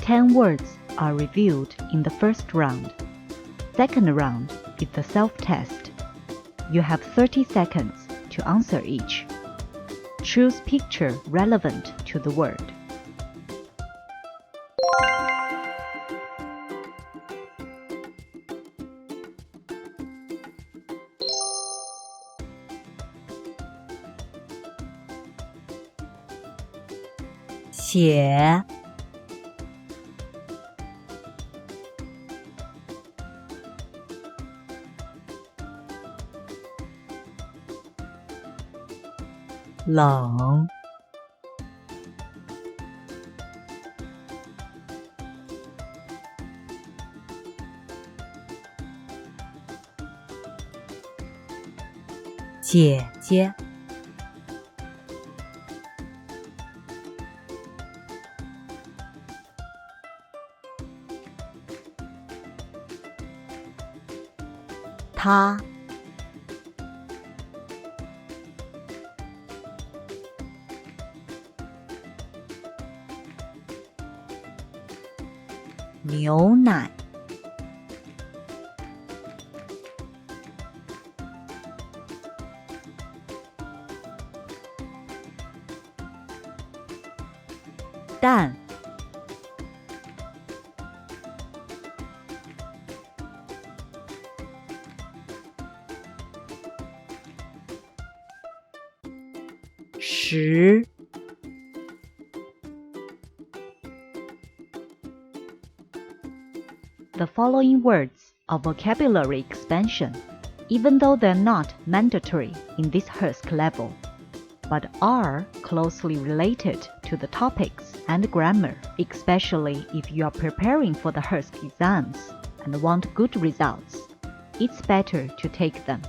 10 words are reviewed in the first round. Second round is the self-test. You have 30 seconds to answer each. Choose picture relevant to the word. Xie冷姐姐他牛奶蛋十The following words are vocabulary expansion, even though they're not mandatory in this HSK level, but are closely related to the topics and grammar, especially if you are preparing for the HSK exams and want good results. It's better to take them.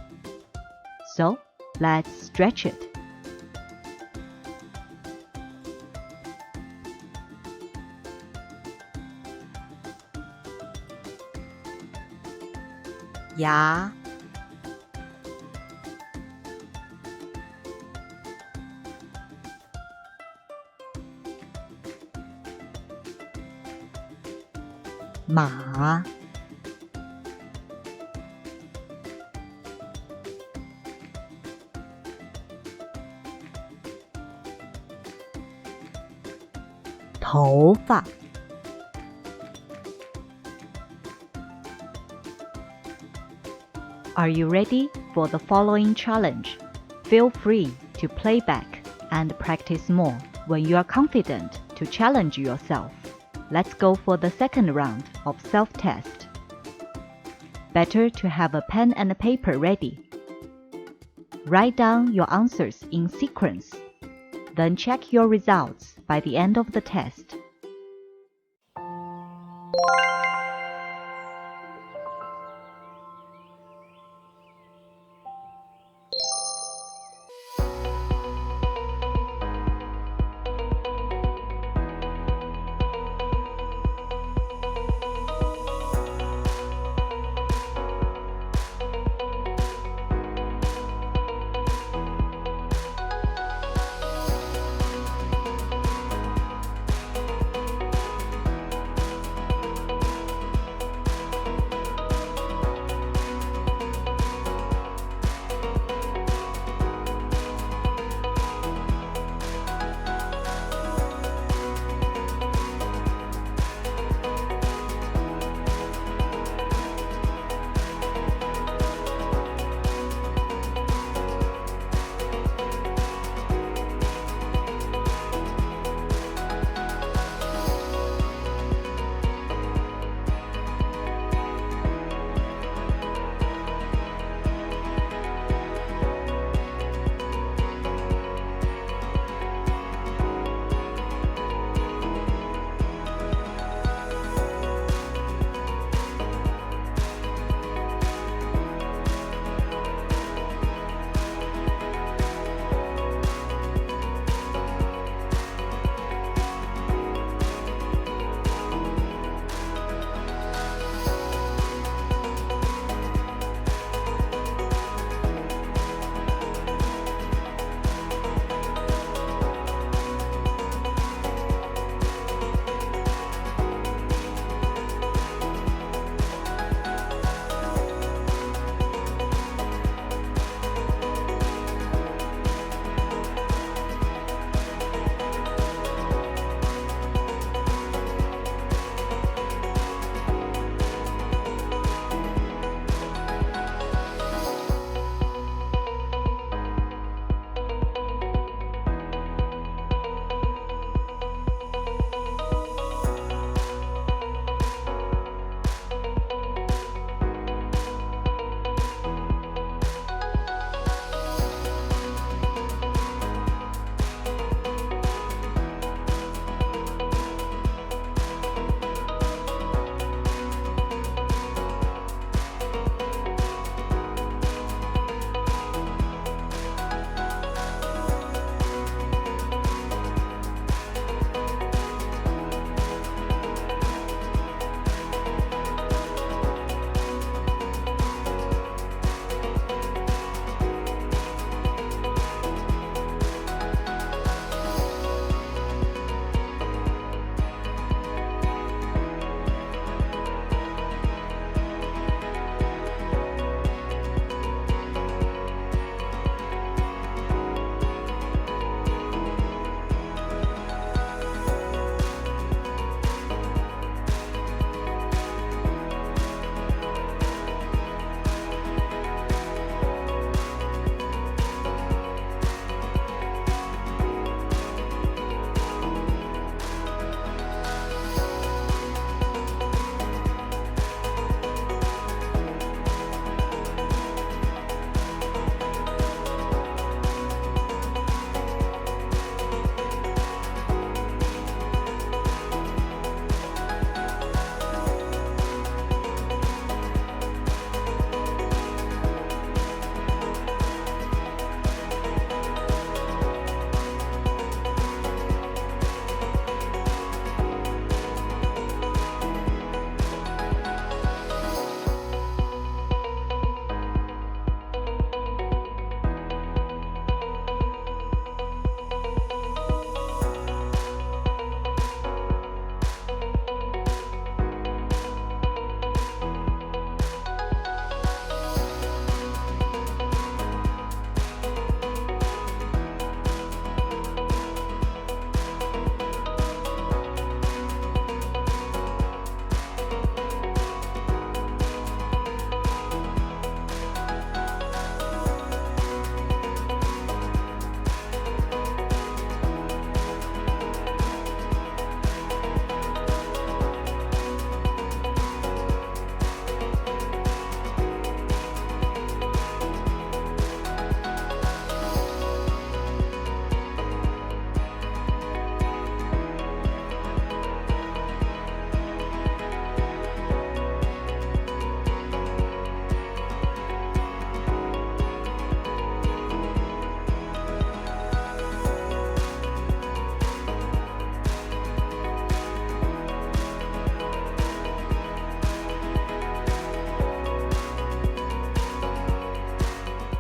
So, let's stretch it.牙马头发Are you ready for the following challenge? Feel free to play back and practice more when you are confident to challenge yourself. Let's go for the second round of self-test. Better to have a pen and paper ready. Write down your answers in sequence. Then check your results by the end of the test.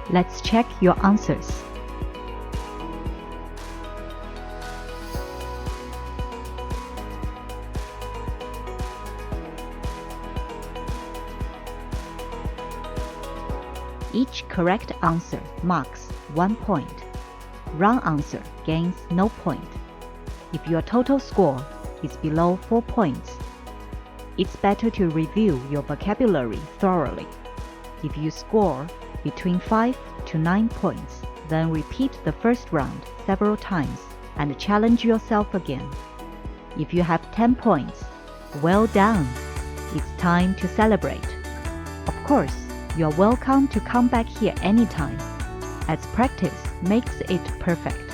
Let's check your answers. Each correct answer marks 1 point. Wrong answer gains no point. If your total score is below 4 points, it's better to review your vocabulary thoroughly. If you score between 5 to 9 points, then repeat the first round several times and challenge yourself again. If you have 10 points, well done! It's time to celebrate. Of course, you are welcome to come back here anytime, as practice makes it perfect.